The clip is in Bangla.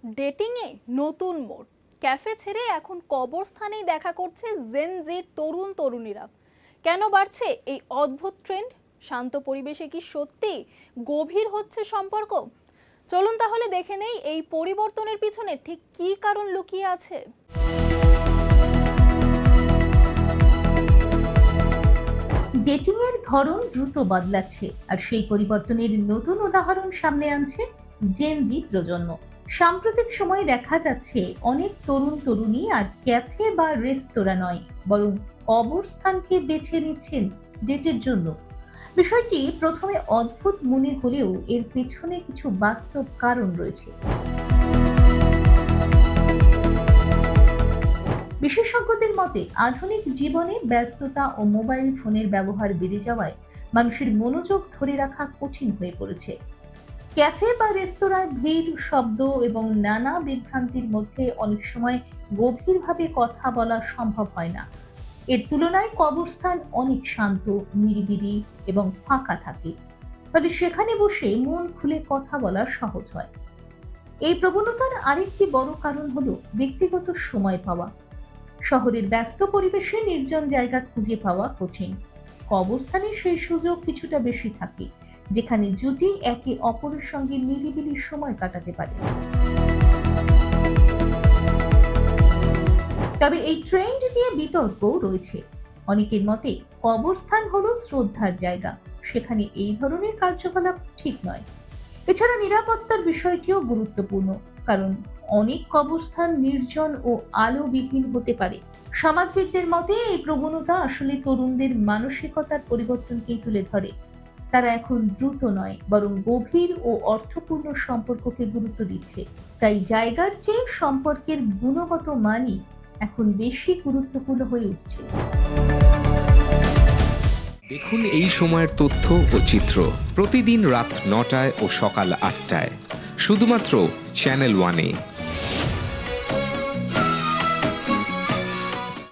ডেটিংয়ে নতুন মোড়, ক্যাফে ছেড়ে এখন কবরস্থানেই দেখা করছে জেন জির তরুণ তরুণীরা। কেন বাড়ছে এই অদ্ভুত ট্রেন্ড? শান্ত পরিবেশে কি সত্যি গভীর হচ্ছে সম্পর্ক? চলুন তাহলে দেখে নেই এই পরিবর্তনের পিছনে ঠিক কী কারণ লুকিয়ে আছে। ডেটিং এর ধরন দ্রুত বদলাচ্ছে, আর সেই পরিবর্তনের নতুন উদাহরণ সামনে আনছে জেন জি প্রজন্ম। সাম্প্রতিক সময়ে দেখা যাচ্ছে অনেক তরুণ তরুণী আর ক্যাফে বা রেস্তোরাঁ নয়, বরং অবস্থানকে বেছে নিচ্ছেন ডেটের জন্য। বিষয়টি প্রথমে অদ্ভুত মনে হলেও এর পেছনে কিছু বাস্তব কারণ রয়েছে। বিশেষজ্ঞদের মতে, আধুনিক জীবনে ব্যস্ততা ও মোবাইল ফোনের ব্যবহার বেড়ে যাওয়ায় মানুষের মনোযোগ ধরে রাখা কঠিন হয়ে পড়েছে। ক্যাফে বা রেস্তোরাঁয় ভিড়, শব্দ এবং নানা বিভ্রান্তির মধ্যে অনেক সময় গভীরভাবে কথা বলা সম্ভব হয় না। এর তুলনায় কবরস্থান অনেক শান্ত, নিরিবিলি এবং ফাঁকা থাকে, ফলে সেখানে বসে মন খুলে কথা বলা সহজ হয়। এই প্রবণতার আরেকটি বড় কারণ হলো ব্যক্তিগত সময় পাওয়া। শহরের ব্যস্ত পরিবেশে নির্জন জায়গা খুঁজে পাওয়া কঠিন। কবরস্থানে সেই সুযোগ কিছুটা বেশি থাকে, যেখানে জুটি একে অপরের সঙ্গে নিরিবিলি সময় কাটাতে পারে। তবে এই ট্রেন্ড নিয়ে বিতর্কও রয়েছে। অনেকের মতে কবরস্থান হলো শ্রদ্ধার জায়গা, সেখানে এই ধরনের কার্যকলাপ ঠিক নয়। এছাড়া নিরাপত্তার বিষয়টিও গুরুত্বপূর্ণ, কারণ অনেক কবরস্থান নির্জন ও আলোবিহীন হতে পারে। সমাজবিদদের মতে এই প্রবণতা আসলে তরুণদের মানসিকতার পরিবর্তনকেই তুলে ধরে। তারা এখন দ্রুত নয়, বরং গভীর ও অর্থপূর্ণ সম্পর্ককে গুরুত্ব দিচ্ছে। তাই জায়গার চেয়ে সম্পর্কের গুণগত মানই এখন বেশি গুরুত্বপূর্ণ হয়ে উঠছে। দেখুন এই সময়ের তথ্য ও চিত্র প্রতিদিন রাত ৯টায় ও সকাল ৮টায়, শুধুমাত্র চ্যানেল ওয়ানে।